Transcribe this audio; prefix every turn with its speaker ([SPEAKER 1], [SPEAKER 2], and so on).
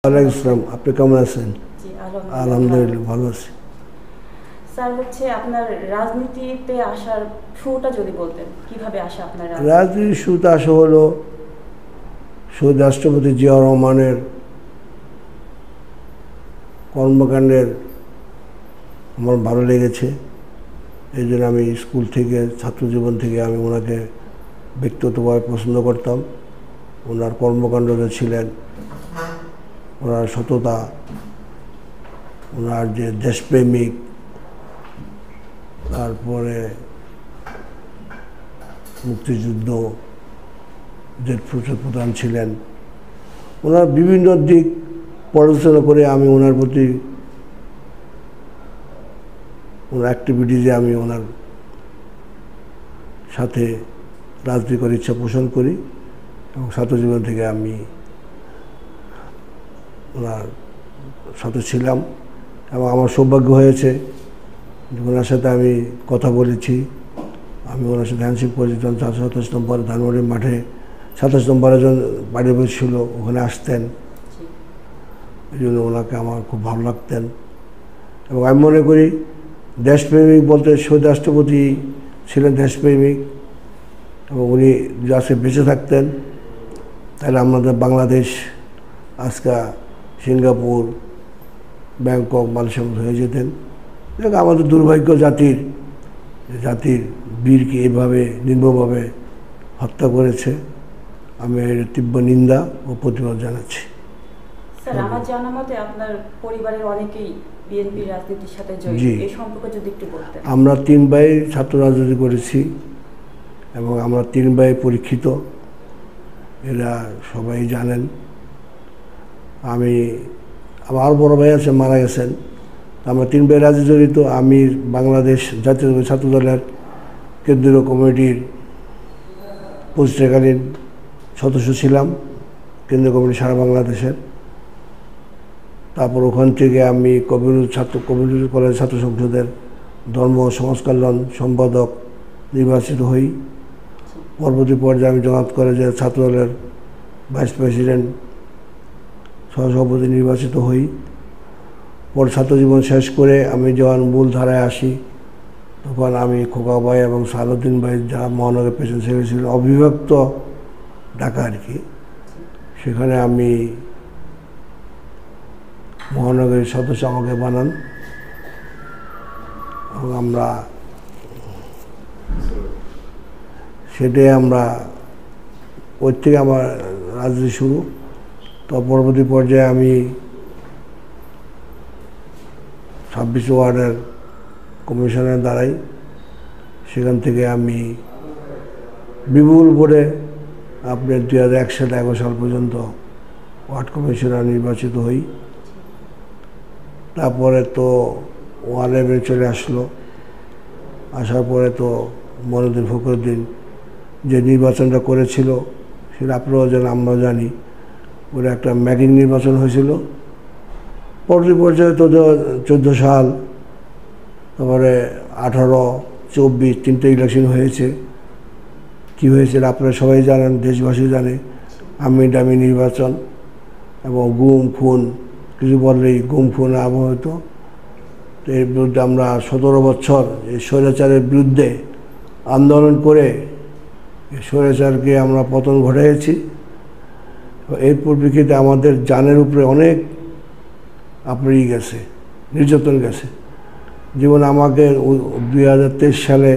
[SPEAKER 1] ওয়ালাইকুম আসসালাম। আপনি কেমন আছেন?
[SPEAKER 2] জি,
[SPEAKER 1] আলহামদুলিল্লাহ ভালো আছি।
[SPEAKER 2] স্যার হচ্ছে আপনার রাজনীতিতে আসার শুরুটা যদি বলতেন, কিভাবে আসা আপনার
[SPEAKER 1] রাজনীতির শুরুতে আসা হলো শহীদ রাষ্ট্রপতি জিয়াউর রহমানের কর্মকাণ্ডের আমার ভালো লেগেছে। এই জন্য আমি স্কুল থেকে, ছাত্রজীবন থেকে আমি ওনাকে ব্যক্তিগতভাবে পছন্দ করতাম। ওনার কর্মকাণ্ড যে ছিলেন, ওনার সততা, ওনার যে দেশপ্রেমিক, তারপরে মুক্তিযুদ্ধ যে প্রধান ছিলেন, ওনার বিভিন্ন দিক পর্যালোচনা করে আমি ওনার প্রতি, ওনার অ্যাক্টিভিটিজে আমি ওনার সাথে রাজনীতি করার ইচ্ছা পোষণ করি এবং ছাত্রজীবন থেকে আমি ওনার সাথে ছিলাম এবং আমার সৌভাগ্য হয়েছে ওনার সাথে আমি কথা বলেছি। আমি ওনার সাথে হ্যান্ডশেক করেছি। যখন 27 নম্বর ধানমন্ডি মাঠে 27 নম্বরে যখন বাড়ি বসেছিল, ওখানে আসতেন। এই জন্য ওনাকে আমার খুব ভালো লাগতেন এবং আমি মনে করি দেশপ্রেমিক বলতে শহীদ রাষ্ট্রপতি ছিলেন দেশপ্রেমিক এবং উনি যদি আজকে বেঁচে থাকতেন তাহলে আমাদের বাংলাদেশ আজকে সিঙ্গাপুর, ব্যাংকক, মালয়েশিয়া হয়ে যেতেন। দেখ, আমাদের দুর্ভাগ্য জাতির বীরকে এভাবে নির্মমভাবে হত্যা করেছে। আমি এর তীব্র নিন্দা ও প্রতিবাদ জানাচ্ছি।
[SPEAKER 2] স্যার, আমার জানা মতে আপনার পরিবারের অনেকেই বিএনপি রাজনীতির সাথে জড়িত, এই সম্পর্কে যদি একটু বলতেন।
[SPEAKER 1] আমরা 3 ভাই ছাত্র রাজনীতি করেছি এবং আমরা 3 ভাই পরীক্ষিত, এরা সবাই জানেন। আমার বড় ভাই আছে, মারা গেছেন। আমরা 3 ভাই রাজনীতি জড়িত। আমি বাংলাদেশ জাতীয় ছাত্র দলের কেন্দ্রীয় কমিটির প্রতিষ্ঠাকালীন সদস্য ছিলাম, কেন্দ্রীয় কমিটি সারা বাংলাদেশের। তারপর ওখান থেকে আমি কবির কলেজ ছাত্র সংসদের ধর্ম সমাজ কল্যাণ সম্পাদক নির্বাচিত হই। পরবর্তী পর্যায়ে আমি জগন্নাথ কলেজের ছাত্র দলের ভাইস প্রেসিডেন্ট সহসভাপতি নির্বাচিত হই। পর ছাত্রজীবন শেষ করে আমি যখন মূল ধারায় আসি, তখন আমি খোকা ভাই এবং সালাউদ্দিন ভাই, যারা মহানগর প্রেসিডেন্ট সেক্রেটারি ছিলেন, অবিভক্ত ঢাকা আর কি, সেখানে আমি মহানগরীর সদস্য আমাকে বানান এবং ওই থেকে আমার রাজনীতি শুরু। তো পরবর্তী পর্যায়ে আমি 26 ওয়ার্ডের কমিশনার দাঁড়াই। সেখান থেকে আমি বিপুল ভোটে আপনার 2001 সাল পর্যন্ত ওয়ার্ড কমিশনার নির্বাচিত হই। তারপরে তো 111 চলে আসলো। আসার পরে তো মনিউদ্দিন ফখরুদ্দিন যে নির্বাচনটা করেছিল, সেটা আপনারাও জানেন, আমরাও জানি। ওটা একটা ম্যাগিং নির্বাচন হয়েছিল। পরবর্তী পর্যায়ে তো 14 সাল, তারপরে 18, 24 3টে ইলেকশন হয়েছে। কী হয়েছিল আপনারা সবাই জানেন, দেশবাসী জানে। আমি ডামি নির্বাচন এবং গুম খুন, কিছু বললেই গুম খুন আবহিত। তো এর বিরুদ্ধে আমরা 17 বছর এই স্বৈরাচারের বিরুদ্ধে আন্দোলন করে স্বৈরাচারকে আমরা পতন ঘটাইছি। এর পরিপ্রেক্ষিতে আমাদের জানের উপরে অনেক গেছে, নির্যাতন গেছে। যেমন আমাকে 2023 সালে